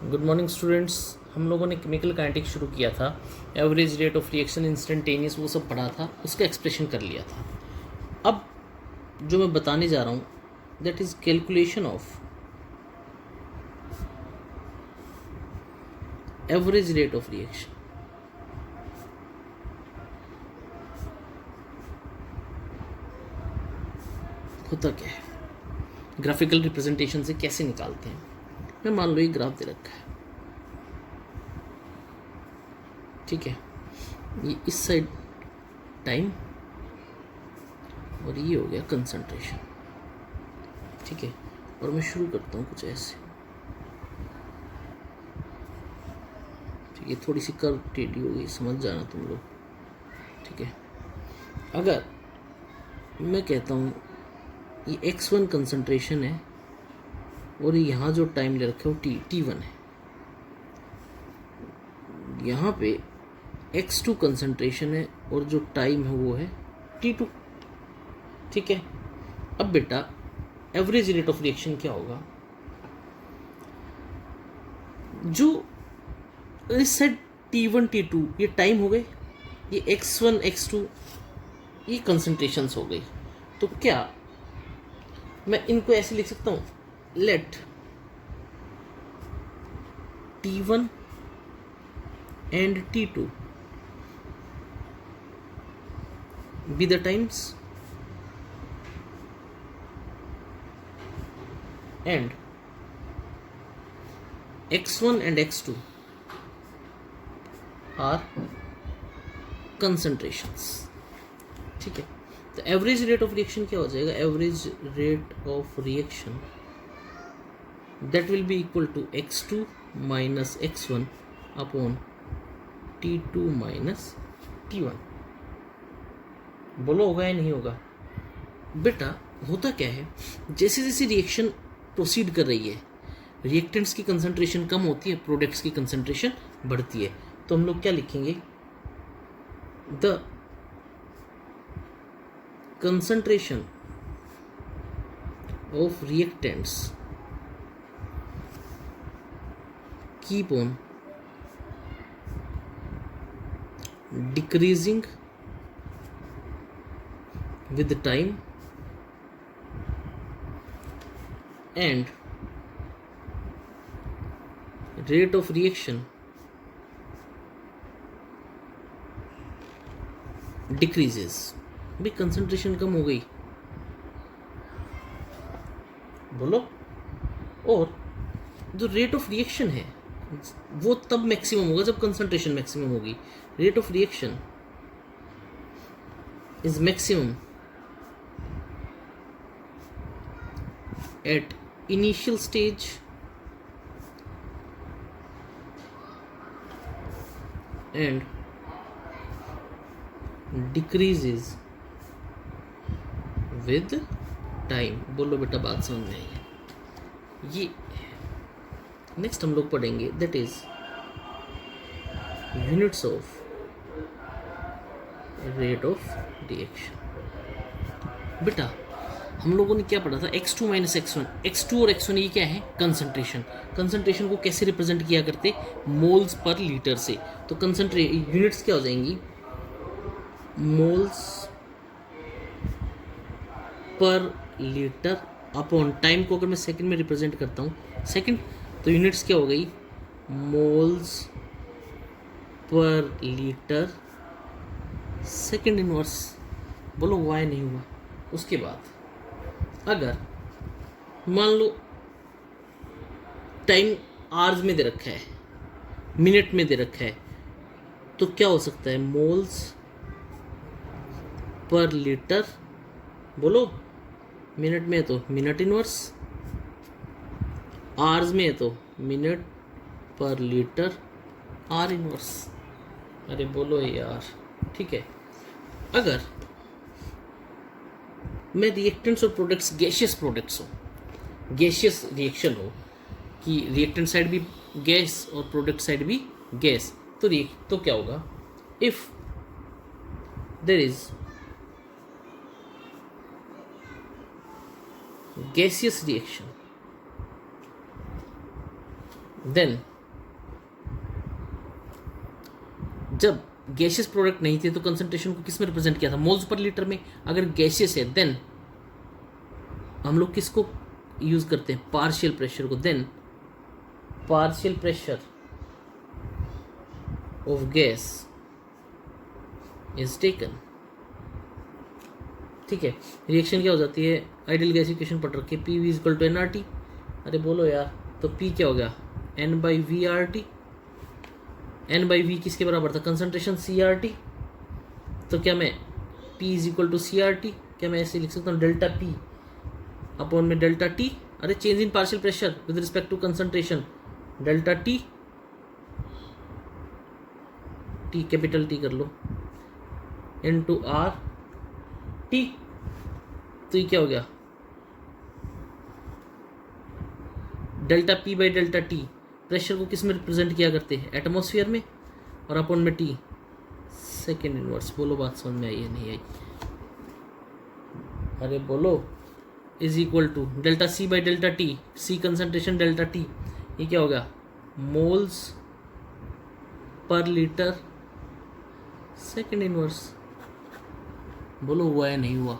Good morning students. हम लोगों ने केमिकल काइनेटिक्स शुरू किया था, average rate of reaction, instantaneous, वो सब पढ़ा था, उसका एक्सप्रेशन कर लिया था। अब जो मैं बताने जा रहा हूँ that is calculation of average rate of reaction. होता क्या है, ग्राफिकल रिप्रेजेंटेशन से कैसे निकालते हैं। मैं मान लो ये ग्राफ दे रखा है, ठीक है, ये इस साइड टाइम और ये हो गया कंसंट्रेशन, ठीक है। और मैं शुरू करता हूँ कुछ ऐसे, ठीक है, थोड़ी सी कर्व टेढ़ी हो गई, समझ जाना तुम लोग, ठीक है। अगर मैं कहता हूँ ये x1 कंसंट्रेशन है और यहाँ जो टाइम ले रखे हो t1 है, यहाँ पे x2 कंसंट्रेशन है और जो टाइम है वो है t2, ठीक है। अब बेटा एवरेज रेट ऑफ रिएक्शन क्या होगा, जो इस साइड t1 t2 ये टाइम हो गए, ये x1 x2 ये कंसंट्रेशंस हो गई। तो क्या मैं इनको ऐसे लिख सकता हूँ, late t1 and t2 be the times and x1 and x2 are concentrations, ठीक है। तो एवरेज रेट ऑफ रिएक्शन क्या हो जाएगा, average rate of reaction that will be equal to x2 minus x1 upon t2 minus t1। बोलो होगा या नहीं होगा बेटा। होता क्या है, जैसे जैसे रिएक्शन प्रोसीड कर रही है, रिएक्टेंट्स की कंसंट्रेशन कम होती है, प्रोडक्ट्स की कंसंट्रेशन बढ़ती है। तो हम लोग क्या लिखेंगे, the concentration of reactants keep on decreasing with time and rate of reaction decreases। भी कंसंट्रेशन कम हो गई, बोलो। और जो रेट ऑफ रिएक्शन है वो तब मैक्सिमम होगा जब कंसंट्रेशन मैक्सिमम होगी। Rate of reaction is maximum at initial stage and decreases with time। बोलो बेटा बात समझ में आई। ये नेक्स्ट हम लोग पढ़ेंगे that is units of rate of reaction. बेटा हम लोगों ने क्या पढ़ा था, x2 माइनस x1, x2 और x1 ये क्या है, कंसंट्रेशन। कंसंट्रेशन को कैसे रिप्रेजेंट किया करते, मोल्स पर लीटर से। तो यूनिट्स क्या हो जाएंगी, moles per litre upon time को अगर मैं सेकंड में रिप्रेजेंट करता हूँ सेकंड, तो यूनिट्स क्या हो गई, moles per litre second inverse. बोलो हुआ है नहीं हुआ। उसके बाद अगर मान लो टाइम आवर्स में दे रखा है, मिनट में दे रखा है, तो क्या हो सकता है, मोल्स पर लीटर। बोलो मिनट में है तो मिनट इनवर्स, आवर्स में है तो मिनट पर लीटर आर इनवर्स। अरे बोलो यार, ठीक है। अगर मैं रिएक्टेंट्स और प्रोडक्ट्स गैशियस प्रोडक्ट्स हो, गैशियस रिएक्शन हो कि रिएक्टेंट साइड भी गैस और प्रोडक्ट साइड भी गैस, तो क्या होगा, if there is gaseous reaction then जब गैसियस प्रोडक्ट नहीं थे तो कंसंट्रेशन को किस में रिप्रेजेंट किया था, मोल्स पर लीटर में। अगर गैसियस है देन हम लोग किसको यूज करते हैं, पार्शियल प्रेशर को। Then partial pressure of gas is taken. ठीक है, रिएक्शन क्या हो जाती है, आइडियल गैस इक्वेशन पढ़ रखी है, P V equal to n R T. अरे बोलो यार, तो पी क्या हो गया, n by V R T. N by V किसके बराबर था, कंसंट्रेशन सी आर टी। तो क्या मैं P is equal to C R T, क्या मैं ऐसे लिख सकता हूँ, डेल्टा पी अपॉन में डेल्टा टी। अरे change in partial pressure with respect to concentration, delta T, T capital T कर लो, इन टू आर टी। तो ये क्या हो गया, delta P by delta T. Pressure को किस में रिप्रेजेंट किया करते हैं, एटमॉस्फेयर में, और अपॉन में टी सेकेंड इनवर्स। बोलो बात समझ में आई है नहीं आई, अरे बोलो, is equal to delta C by delta T, C concentration delta T, ये क्या हो गया, moles per litre second inverse. बोलो हुआ या नहीं हुआ।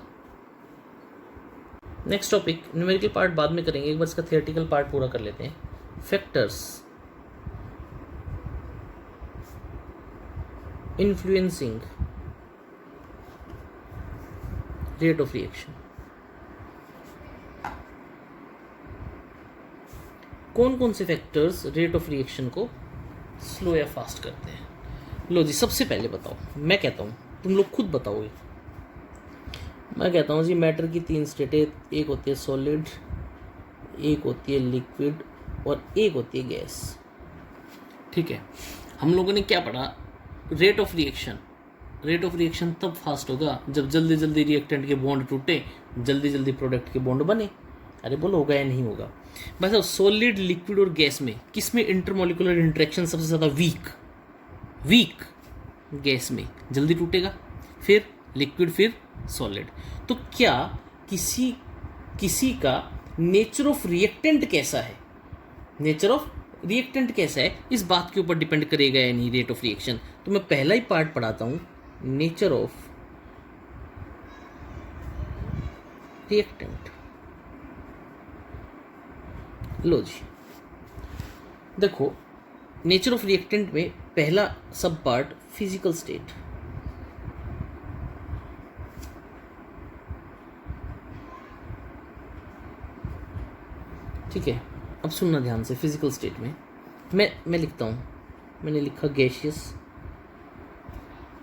नेक्स्ट टॉपिक, न्यूमेरिकल पार्ट बाद में करेंगे, एक बार इसका थियोरेटिकल पार्ट पूरा कर लेते हैं। Factors influencing rate of reaction. कौन कौन से फैक्टर्स रेट ऑफ रिएक्शन को स्लो या फास्ट करते हैं। लो जी, सबसे पहले बताओ, मैं कहता हूँ तुम लोग खुद बताओगे। मैं कहता हूँ जी, मैटर की 3 स्टेटें, एक होती है सॉलिड, एक होती है लिक्विड और एक होती है गैस। ठीक है, हम लोगों ने क्या पढ़ा, rate of reaction. Rate of reaction तब फास्ट होगा जब जल्दी जल्दी रिएक्टेंट के बॉन्ड टूटे, जल्दी जल्दी प्रोडक्ट के बॉन्ड बने। अरे बोलो होगा या नहीं होगा। बस सॉलिड, लिक्विड और गैस में किस में इंटरमोलिकुलर इंटरेक्शन सबसे ज़्यादा वीक गैस में जल्दी टूटेगा, फिर लिक्विड, फिर सॉलिड। तो क्या किसी का नेचर ऑफ रिएक्टेंट कैसा है, नेचर ऑफ रिएक्टेंट कैसा है, इस बात के ऊपर डिपेंड करेगा या नहीं रेट ऑफ रिएक्शन। तो मैं पहला ही पार्ट पढ़ाता हूं, नेचर ऑफ रिएक्टेंट। लो जी, देखो नेचर ऑफ रिएक्टेंट में पहला सब पार्ट फिजिकल स्टेट। ठीक है, अब सुनना ध्यान से। फिजिकल स्टेट में मैं लिखता हूँ, मैंने लिखा गैसियस,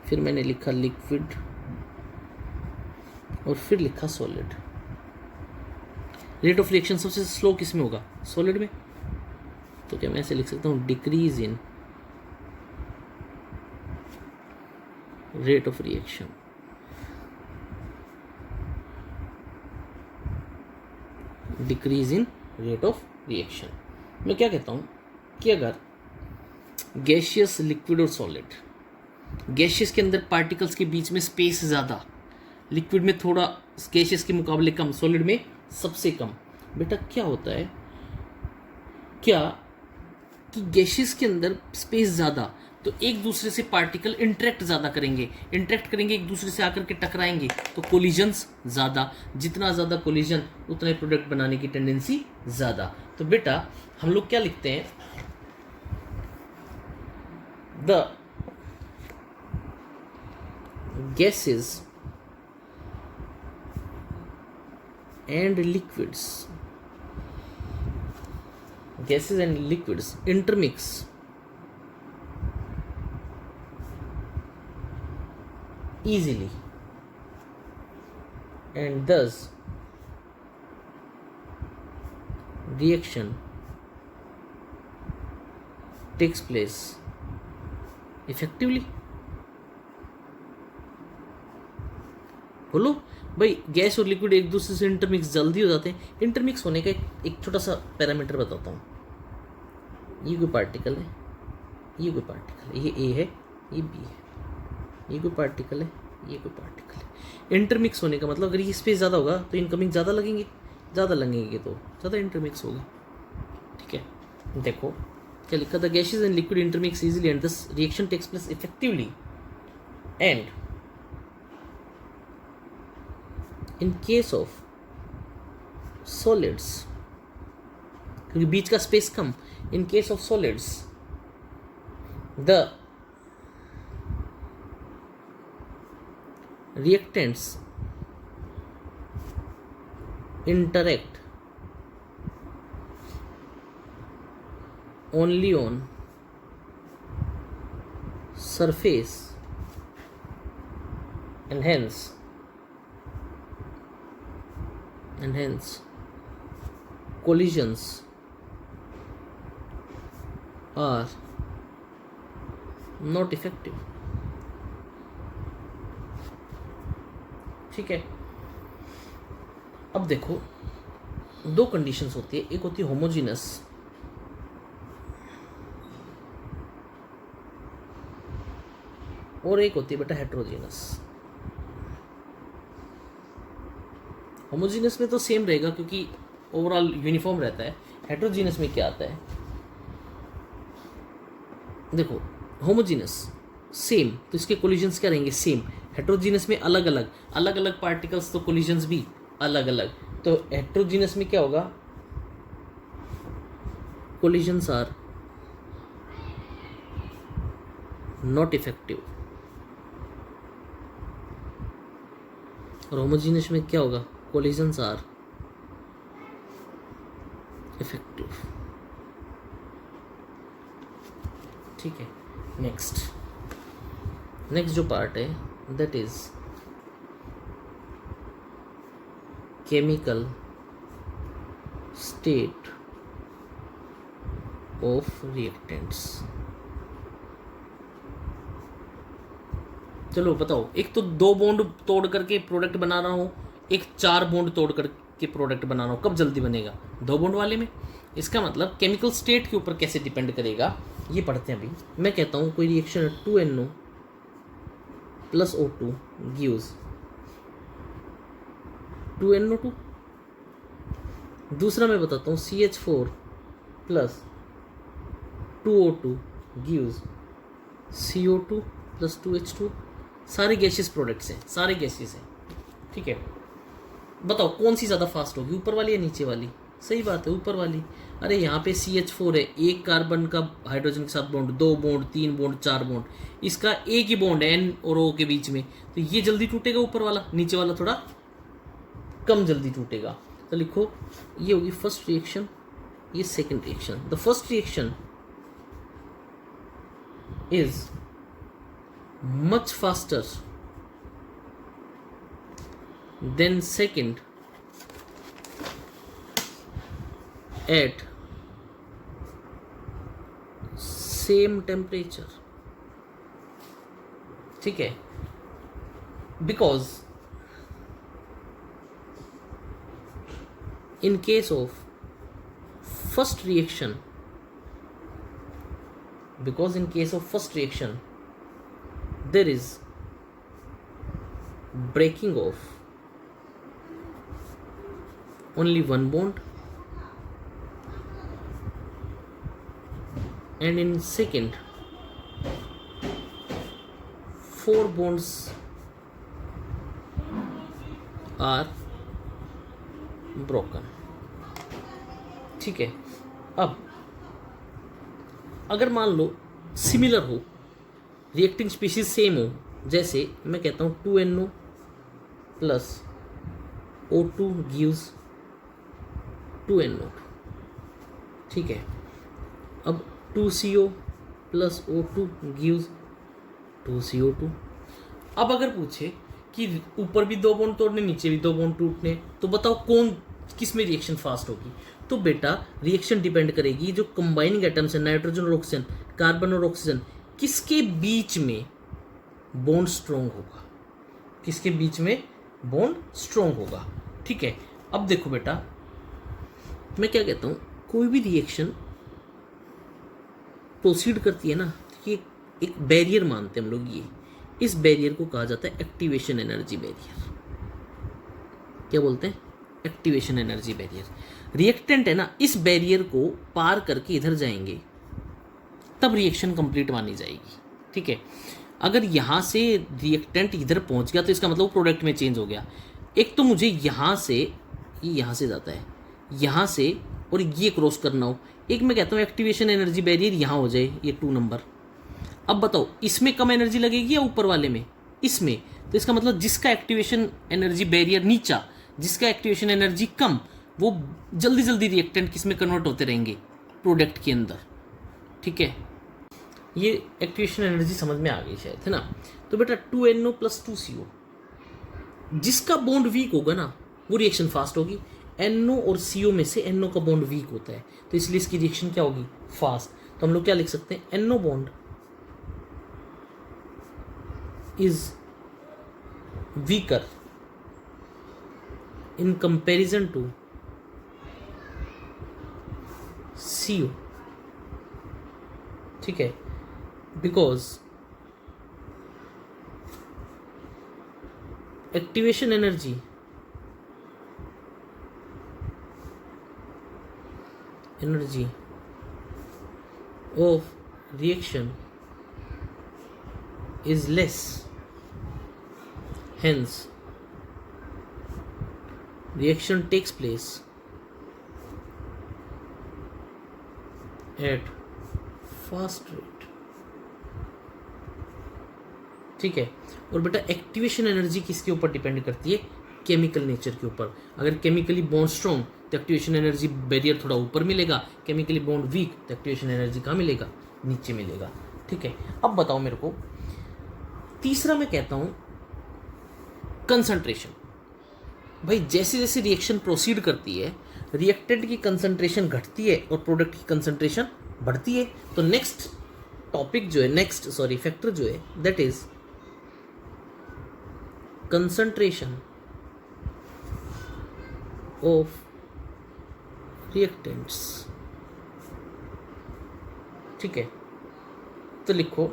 फिर मैंने लिखा लिक्विड और फिर लिखा सॉलिड। रेट ऑफ रिएक्शन सबसे स्लो किस में होगा, सॉलिड में। तो क्या मैं ऐसे लिख सकता हूँ, decrease in rate of reaction decrease in rate of reaction. मैं क्या कहता हूं कि अगर गैसियस, लिक्विड और सॉलिड, गैसियस के अंदर पार्टिकल्स के बीच में स्पेस ज़्यादा, लिक्विड में थोड़ा गैसियस के मुकाबले कम, सॉलिड में सबसे कम। बेटा क्या होता है, क्या कि गैसियस के अंदर स्पेस ज़्यादा, तो एक दूसरे से पार्टिकल इंटरेक्ट ज़्यादा करेंगे, एक दूसरे से आकर के टकराएंगे, तो कोलिजन्स ज़्यादा। जितना ज़्यादा कोलिजन उतना ही प्रोडक्ट बनाने की टेंडेंसी ज़्यादा। तो बेटा हम लोग क्या लिखते हैं, the gases and liquids intermix easily and thus reaction takes place effectively। बोलो भाई, गैस और लिक्विड एक दूसरे से इंटरमिक्स जल्दी हो जाते हैं। इंटरमिक्स होने का एक छोटा सा पैरामीटर बताता हूँ। ये कोई पार्टिकल है, ये कोई पार्टिकल है, ये ए है, ये बी है, ये कोई पार्टिकल है, ये कोई पार्टिकल है। इंटरमिक्स होने का मतलब अगर ये स्पेस ज़्यादा होगा तो इनकमिंग ज़्यादा लगेंगे तो ज़्यादा इंटरमिक्स होगा। ठीक है, देखो क्या लिखा? The gases and liquid intermix easily and this reaction takes place effectively and in case of solids, क्योंकि बीच का स्पेस कम, in case of solids the reactants interact only on surface and hence collisions are not effective. ठीक है, अब देखो दो conditions होती है, एक होती है होमोजीनस और एक होती है बेटा हेट्रोजीनस। होमोजीनस में तो सेम रहेगा क्योंकि ओवरऑल यूनिफॉर्म रहता है। हेट्रोजीनस में क्या आता है, देखो होमोजीनस सेम तो इसके कोलिजन्स क्या रहेंगे, सेम। हेट्रोजीनस में अलग अलग पार्टिकल्स तो कोलिजन्स भी अलग अलग। तो हेट्रोजीनस में क्या होगा, कोलिजन्स आर नॉट इफेक्टिव और होमोजीनस में क्या होगा, कोलिजन्स आर इफेक्टिव। ठीक है, नेक्स्ट जो पार्ट है that is chemical state of reactants। चलो बताओ, एक तो 2 बॉन्ड तोड़ करके प्रोडक्ट बना रहा हूँ, एक 4 बॉन्ड तोड़ करके प्रोडक्ट बना रहा हूँ, कब जल्दी बनेगा? 2 बॉन्ड वाले में। इसका मतलब केमिकल स्टेट के ऊपर कैसे डिपेंड करेगा ये पढ़ते हैं अभी। मैं कहता हूँ कोई reaction 2NO plus O2 gives 2NO2। दूसरा मैं बताता हूँ CH4 plus 2O2 gives CO2 plus 2H2। सारे गैसेस प्रोडक्ट्स हैं, सारे गैसेस हैं। ठीक है, बताओ कौन सी ज़्यादा फास्ट होगी, ऊपर वाली या नीचे वाली? सही बात है, ऊपर वाली। अरे यहाँ पे CH4 है, एक कार्बन का हाइड्रोजन के साथ बॉन्ड, 2 बॉन्ड, 3 बॉन्ड, 4 बॉन्ड, इसका एक ही बॉन्ड है N और O के बीच में, तो ये जल्दी टूटेगा ऊपर वाला, नीचे वाला थोड़ा कम जल्दी टूटेगा। तो लिखो ये होगी फर्स्ट रिएक्शन, ये second reaction. The first reaction is much faster than second at same temperature। ठीक है, because in case of first reaction there is breaking of only one bond and in second 4 bonds are broken। ठीक है, अब अगर मान लो similar हो, reacting species same हो, जैसे मैं कहता हूँ 2NO plus O2 gives 2NO। ठीक है, अब 2CO plus O2 gives 2CO2। अब अगर पूछे कि ऊपर भी 2 बॉन्ड तोड़ने, नीचे भी 2 बॉन्ड टूटने, तो बताओ कौन किस में रिएक्शन फास्ट होगी? तो बेटा रिएक्शन डिपेंड करेगी जो कंबाइनिंग एटम्स है, नाइट्रोजन और ऑक्सीजन, कार्बन और ऑक्सीजन, किसके बीच में बॉन्ड स्ट्रॉन्ग होगा, किसके बीच में बॉन्ड स्ट्रॉन्ग होगा। ठीक है, अब देखो बेटा मैं क्या कहता हूँ, कोई भी रिएक्शन प्रोसीड करती है ना, ये एक बैरियर मानते हैं हम लोग, ये इस बैरियर को कहा जाता है एक्टिवेशन एनर्जी बैरियर। क्या बोलते हैं? Activation energy barrier. रिएक्टेंट है ना, इस बैरियर को पार करके इधर जाएंगे तब रिएक्शन कंप्लीट मानी जाएगी। ठीक है, अगर यहाँ से रिएक्टेंट इधर पहुँच गया तो इसका मतलब प्रोडक्ट में चेंज हो गया। एक तो मुझे यहाँ से, ये यहाँ से जाता है यहाँ से, और ये क्रॉस करना हो। एक मैं कहता हूँ एक्टिवेशन एनर्जी बैरियर यहाँ हो जाए, ये 2 नंबर। अब बताओ इसमें कम एनर्जी लगेगी या ऊपर वाले में? इसमें। तो इसका मतलब जिसका एक्टिवेशन एनर्जी बैरियर नीचा, जिसका एक्टिवेशन एनर्जी कम, वो जल्दी जल्दी रिएक्टेंट किस में कन्वर्ट होते रहेंगे? प्रोडक्ट के अंदर। ठीक है, ये एक्टिवेशन एनर्जी समझ में आ गई शायद, है ना? तो बेटा 2NO + 2CO, जिसका बॉन्ड वीक होगा ना वो रिएक्शन फास्ट होगी। NO और CO में से NO का बॉन्ड वीक होता है, तो इसलिए इसकी रिएक्शन क्या होगी? फास्ट। तो हम लोग क्या लिख सकते हैं? NO bond is weaker in comparison to CO. ठीक है, because activation energy of reaction is less, hence reaction takes place at fast rate। ठीक है, और बेटा एक्टिवेशन एनर्जी किसके ऊपर डिपेंड करती है? केमिकल नेचर के ऊपर। अगर केमिकली बॉन्ड स्ट्रॉन्ग तो एक्टिवेशन एनर्जी बैरियर थोड़ा ऊपर मिलेगा, केमिकली बॉन्ड वीक तो एक्टिवेशन एनर्जी कहाँ मिलेगा? नीचे मिलेगा। ठीक है, अब बताओ मेरे को, तीसरा मैं कहता हूं कंसंट्रेशन। भाई जैसे जैसे रिएक्शन प्रोसीड करती है, रिएक्टेंट की कंसंट्रेशन घटती है और प्रोडक्ट की कंसंट्रेशन बढ़ती है। तो नेक्स्ट टॉपिक जो है, फैक्टर जो है, that is concentration of reactants. ठीक है, तो लिखो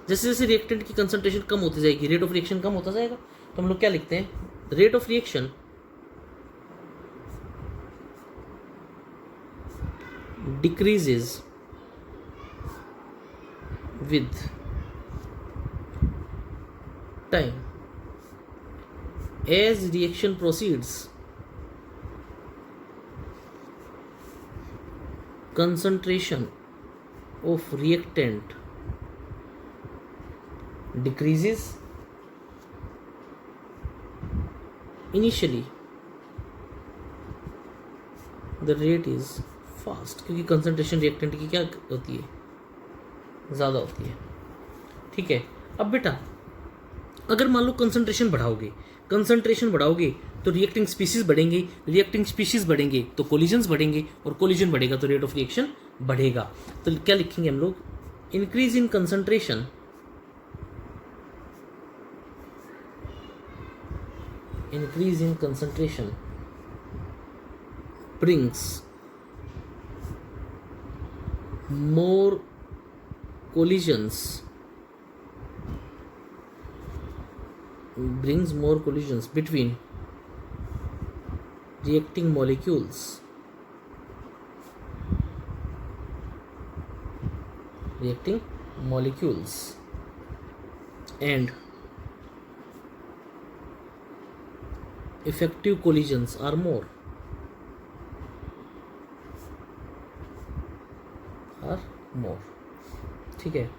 जैसे जैसे रिएक्टेंट की कंसंट्रेशन कम होती जाएगी, रेट ऑफ रिएक्शन कम होता जाएगा। तो हम लोग क्या लिखते हैं? Rate of reaction decreases with time as reaction proceeds. Concentration of reactant decreases initially, the rate is fast, क्योंकि कंसंट्रेशन रिएक्टेंट की क्या होती है? ज़्यादा होती है। ठीक है, अब बेटा अगर मान लो कंसंट्रेशन बढ़ाओगे तो रिएक्टिंग स्पीशीज बढ़ेंगे, तो कोलिजन्स बढ़ेंगे, और कोलिजन बढ़ेगा तो रेट ऑफ रिएक्शन बढ़ेगा। तो क्या लिखेंगे हम लोग? Increase in concentration brings more collisions between reacting molecules and effective collisions are more। ठीक है,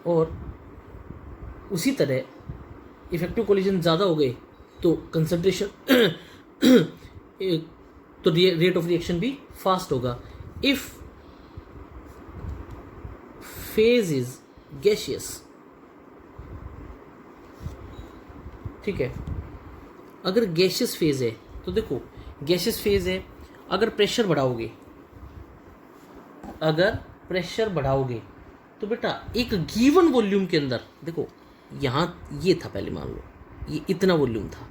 और उसी तरह इफेक्टिव कोलिजन ज़्यादा हो गए तो कंसंट्रेशन तो रेट ऑफ रिएक्शन भी फास्ट होगा। इफ फेज इज गैसियस, ठीक है, अगर गैसियस फेज है तो देखो गैसियस फेज है, अगर प्रेशर बढ़ाओगे तो बेटा एक गिवन वॉल्यूम के अंदर, देखो यहाँ ये था, पहले मान लो ये इतना वॉल्यूम था,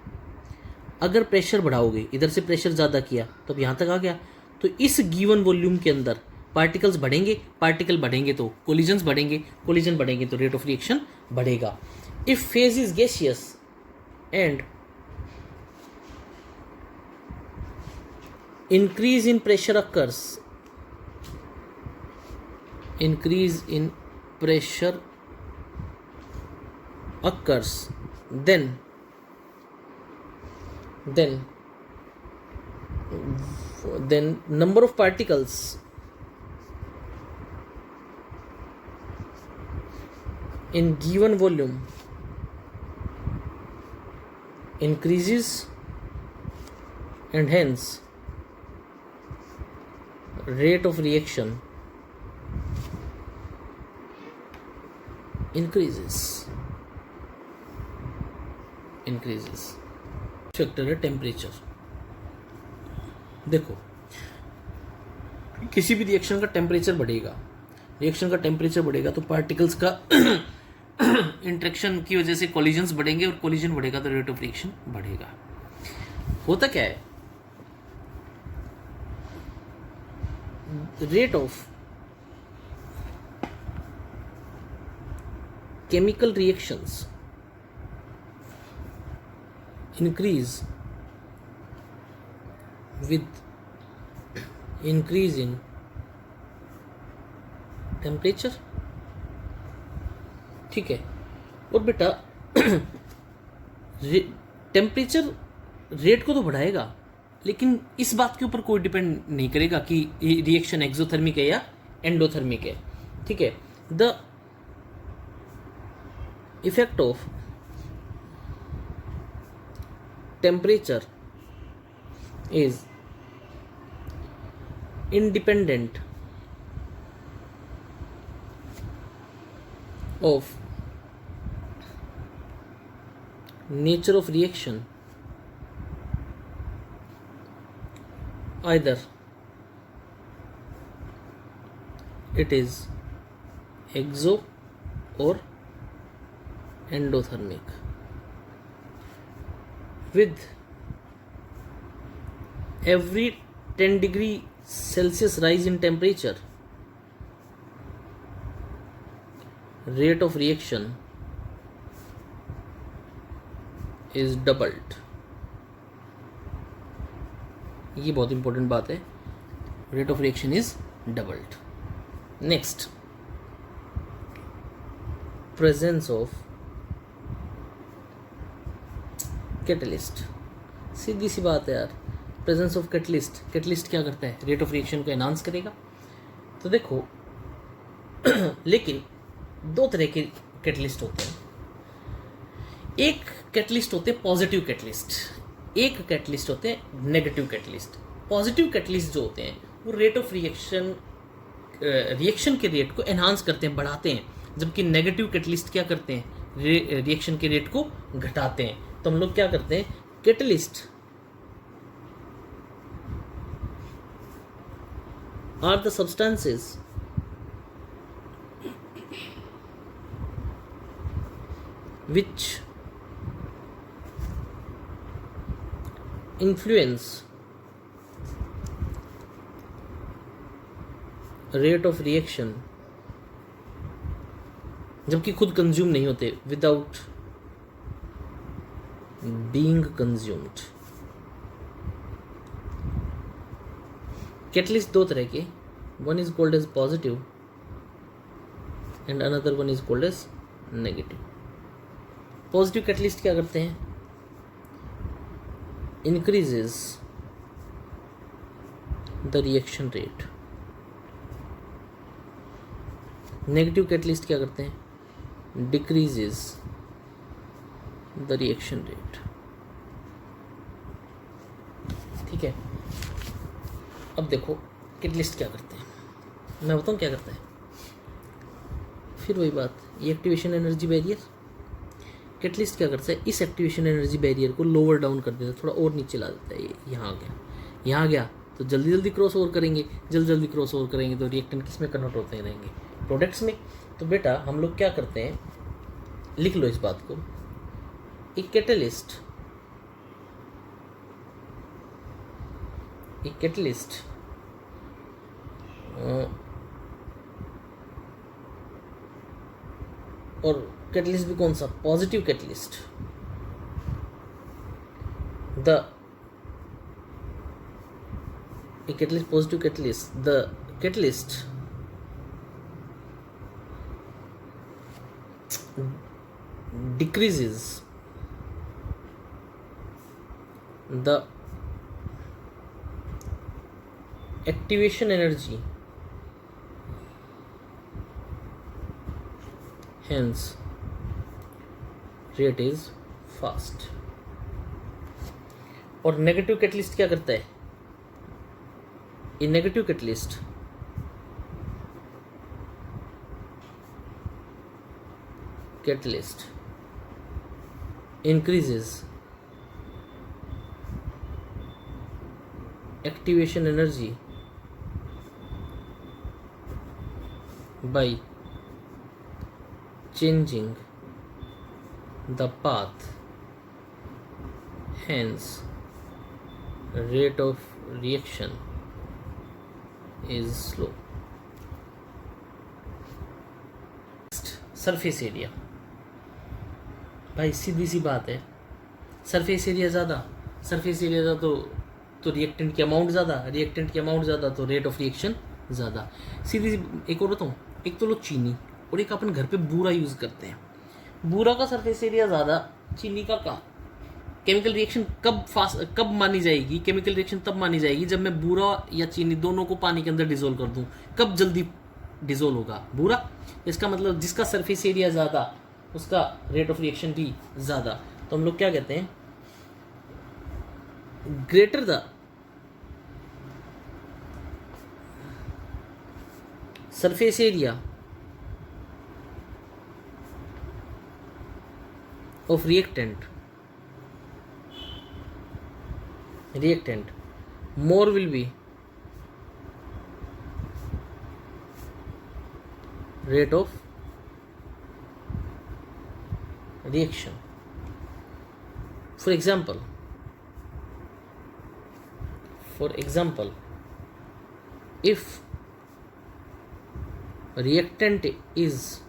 अगर प्रेशर बढ़ाओगे, इधर से प्रेशर ज़्यादा किया तो अब यहाँ तक आ गया, तो इस गिवन वॉल्यूम के अंदर पार्टिकल बढ़ेंगे तो कोलिजन्स बढ़ेंगे, कोलिजन बढ़ेंगे तो रेट ऑफ रिएक्शन बढ़ेगा। If phase is gaseous and increase in pressure occurs, increase in pressure occurs, then number of particles in given volume increases, and hence rate of reaction increases. Factor है temperature. देखो, किसी भी reaction का temperature बढ़ेगा तो particles का interaction की वजह से कोलिजन्स बढ़ेंगे, और कोलिजन बढ़ेगा तो रेट ऑफ रिएक्शन बढ़ेगा. होता क्या है, rate of chemical reactions increase with increase in temperature. ठीक है. और बेटा टेम्परेचर रेट को तो बढ़ाएगा, लेकिन इस बात के ऊपर कोई डिपेंड नहीं करेगा कि रिएक्शन एक्सोथर्मिक है या एंडोथर्मिक है. ठीक है. The effect of temperature is independent of nature of reaction. Either it is exo or endothermic. With every 10 degree Celsius rise in temperature, rate of reaction is doubled. ये बहुत important बात है. Rate of reaction is doubled. Next, presence of catalyst. सीधी सी बात है यार, presence of catalyst क्या करता है, रेट ऑफ रिएक्शन को एनहांस करेगा. तो देखो लेकिन दो तरह के कैटलिस्ट होते हैं. एक कैटलिस्ट होते हैं पॉजिटिव कैटलिस्ट, एक कैटलिस्ट होते हैं नेगेटिव कैटलिस्ट. पॉजिटिव कैटलिस्ट जो होते हैं वो रेट ऑफ रिएक्शन के रेट को एनहांस करते हैं, बढ़ाते हैं, जबकि नेगेटिव कैटलिस्ट क्या करते हैं, रिएक्शन के रेट को घटाते हैं. तो हम लोग क्या करते हैं, catalyst are the substances which influence rate of reaction, जबकि खुद कंज्यूम नहीं होते, विदाउट बीइंग कंज्यूम्ड. कैटलिस्ट दो तरह के, one is called as positive and another one is called as negative. Positive catalyst क्या करते हैं, increases the reaction rate. Negative catalyst क्या करते हैं, डिक्रीजेस द रिएक्शन रेट. ठीक है. अब देखो कैटलिस्ट क्या करते हैं, मैं बताऊँ क्या करता है. फिर वही बात, ये एक्टिवेशन एनर्जी बैरियर. कैटलिस्ट क्या करता है, इस एक्टिवेशन एनर्जी बैरियर को लोअर डाउन कर देता है, थोड़ा और नीचे ला देता है. ये यहाँ आ गया तो जल्दी जल्दी क्रॉस ओवर करेंगे, जल्दी क्रॉस ओवर करेंगे तो रिएक्टेंट किस में कन्वर्ट होते रहेंगे, प्रोडक्ट्स में. तो बेटा हम लोग क्या करते हैं, लिख लो इस बात को, एक कैटलिस्ट और कैटलिस्ट भी कौन सा, positive catalyst. Catalyst positive catalyst, the catalyst decreases the activation energy, hence rate is fast. और नेगेटिव कैटलिस्ट क्या करता है? ये negative catalyst increases activation energy by changing the path, hence rate of reaction is slow. Surface area, भाई सीधी सी बात है, surface area ज़्यादा तो रिएक्टेंट की अमाउंट ज़्यादा तो रेट ऑफ रिएक्शन ज़्यादा। सीधी सी एक और बताऊँ, एक तो लोग चीनी और एक अपन घर पे बूरा यूज़ करते हैं। बूरा का सरफेस एरिया ज़्यादा, चीनी का कम। केमिकल रिएक्शन कब मानी जाएगी? केमिकल रिएक्शन तब मानी जाएगी जब मैं बूरा या चीनी दोनों को पानी के अंदर डिसोल्व कर दूं। कब जल्दी डिसोल्व होगा? बूरा। इसका मतलब जिसका सरफेस एरिया ज़्यादा उसका रेट ऑफ रिएक्शन भी ज़्यादा। तो हम लोग क्या कहते हैं, greater the surface area of reactant more will be rate of reaction. For example, if reactant is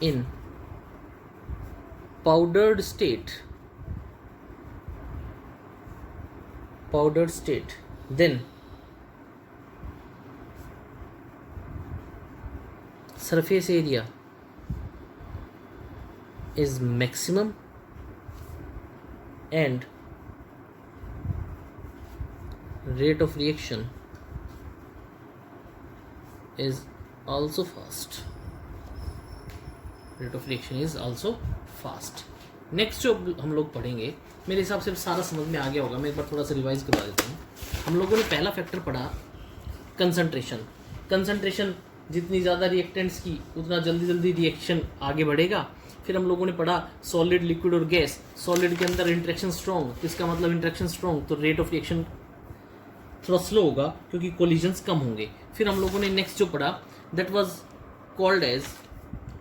in powdered state, then surface area is maximum and rate of reaction is also fast. Next जो हम लोग पढ़ेंगे, मेरे हिसाब से सारा समझ में आ गया होगा, मैं एक बार थोड़ा सा रिवाइज करवा देता हूँ। हम लोगों ने पहला फैक्टर पढ़ा कंसंट्रेशन, जितनी ज़्यादा रिएक्टेंट्स की उतना जल्दी रिएक्शन आगे बढ़ेगा। फिर हम लोगों ने पढ़ा सॉलिड, लिक्विड और गैस। सॉलिड के अंदर इंटरेक्शन स्ट्रॉन्ग, इसका मतलब इंटरेक्शन स्ट्रॉन्ग तो रेट ऑफ रिएक्शन थोड़ा स्लो होगा क्योंकि कोलिजन्स कम होंगे। फिर हम लोगों ने नेक्स्ट जो पढ़ा that was called as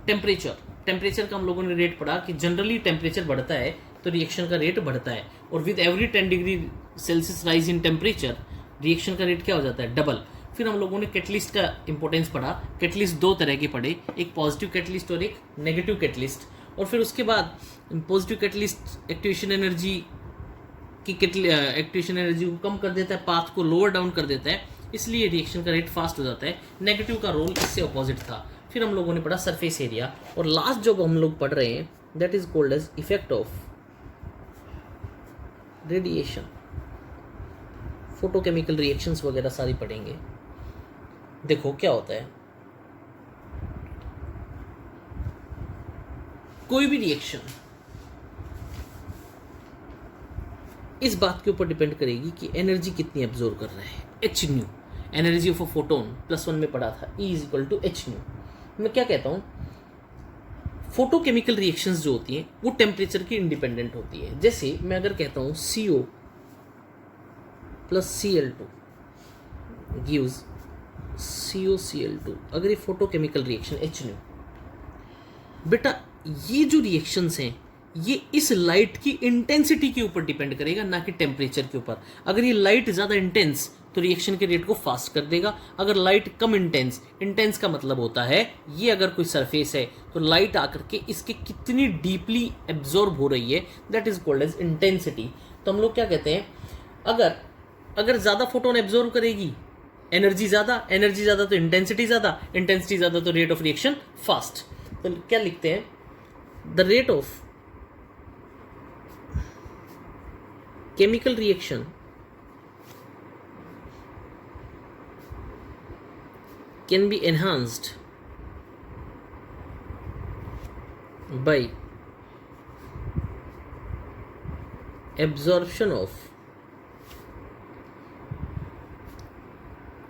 temperature का हम लोगों ने रेट पढ़ा कि जनरली टेम्परेचर बढ़ता है तो रिएक्शन का रेट बढ़ता है, और with every 10 degree Celsius rise in temperature reaction का रेट क्या हो जाता है? डबल। फिर हम लोगों ने कैटलिस्ट का इंपॉर्टेंस पढ़ा। कैटलिस्ट दो तरह के पढ़े, एक पॉजिटिव कैटलिस्ट और एक नेगेटिव कैटलिस्ट। और फिर उसके बाद पॉजिटिव कैटलिस्ट एक्टिवेशन एनर्जी को कम कर देता है, पाथ को लोअर डाउन कर देता है, इसलिए रिएक्शन का रेट फास्ट हो जाता है। नेगेटिव का रोल इससे अपोजिट था। फिर हम लोगों ने पढ़ा सरफेस एरिया, और लास्ट जो हम लोग पढ़ रहे हैं that is called as effect of radiation. Photochemical reactions वगैरह सारी पढ़ेंगे। देखो क्या होता है, कोई भी रिएक्शन इस बात के ऊपर डिपेंड करेगी कि एनर्जी कितनी एब्जॉर्ब कर रहा है। H new, energy of a photon, +1 में पढ़ा था, E = H न्यू। मैं क्या कहता हूँ, फोटोकेमिकल रिएक्शंस जो होती हैं वो टेम्परेचर की इंडिपेंडेंट होती है। जैसे मैं अगर कहता हूँ CO + Cl2 गिव्स COCl2, अगर ये फोटोकेमिकल रिएक्शन H न्यू, बेटा ये जो रिएक्शंस हैं ये इस लाइट की इंटेंसिटी के ऊपर डिपेंड करेगा, ना कि टेम्परेचर के ऊपर। अगर ये लाइट ज़्यादा इंटेंस तो रिएक्शन के रेट को फास्ट कर देगा। अगर लाइट कम इंटेंस का मतलब होता है ये अगर कोई सरफेस है तो लाइट आकर के इसके कितनी डीपली एब्जॉर्ब हो रही है, that is called as intensity. तो हम लोग क्या कहते हैं, अगर ज़्यादा फोटोन एब्जॉर्ब करेगी, एनर्जी ज़्यादा तो इंटेंसिटी ज़्यादा तो रेट ऑफ रिएक्शन फास्ट। तो क्या लिखते हैं, the rate of chemical reaction can be enhanced by absorption of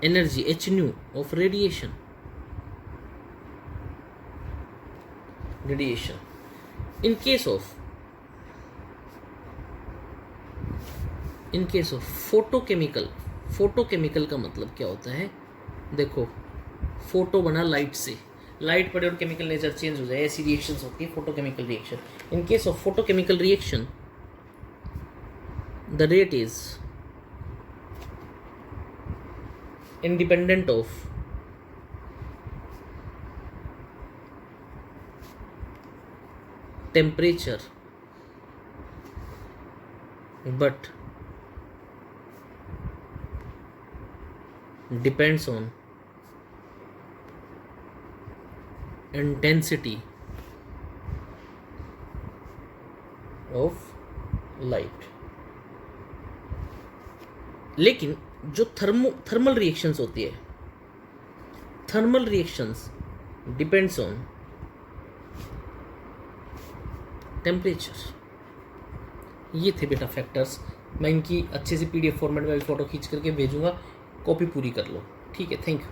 energy h nu of radiation in case of photochemical का मतलब क्या होता है, देखो फोटो बना लाइट से, लाइट पड़े और केमिकल नेचर चेंज हो जाए, ऐसी रिएक्शंस होती है photochemical reaction. In case of photochemical reaction the rate is independent of temperature but depends on intensity of light। लेकिन जो थर्मल रिएक्शंस होती है, thermal reactions depends on temperature. ये थे बेटा फैक्टर्स। मैं इनकी अच्छे से PDF फॉर्मेट में फोटो खींच करके भेजूंगा, कॉपी पूरी कर लो, ठीक है। Thank you.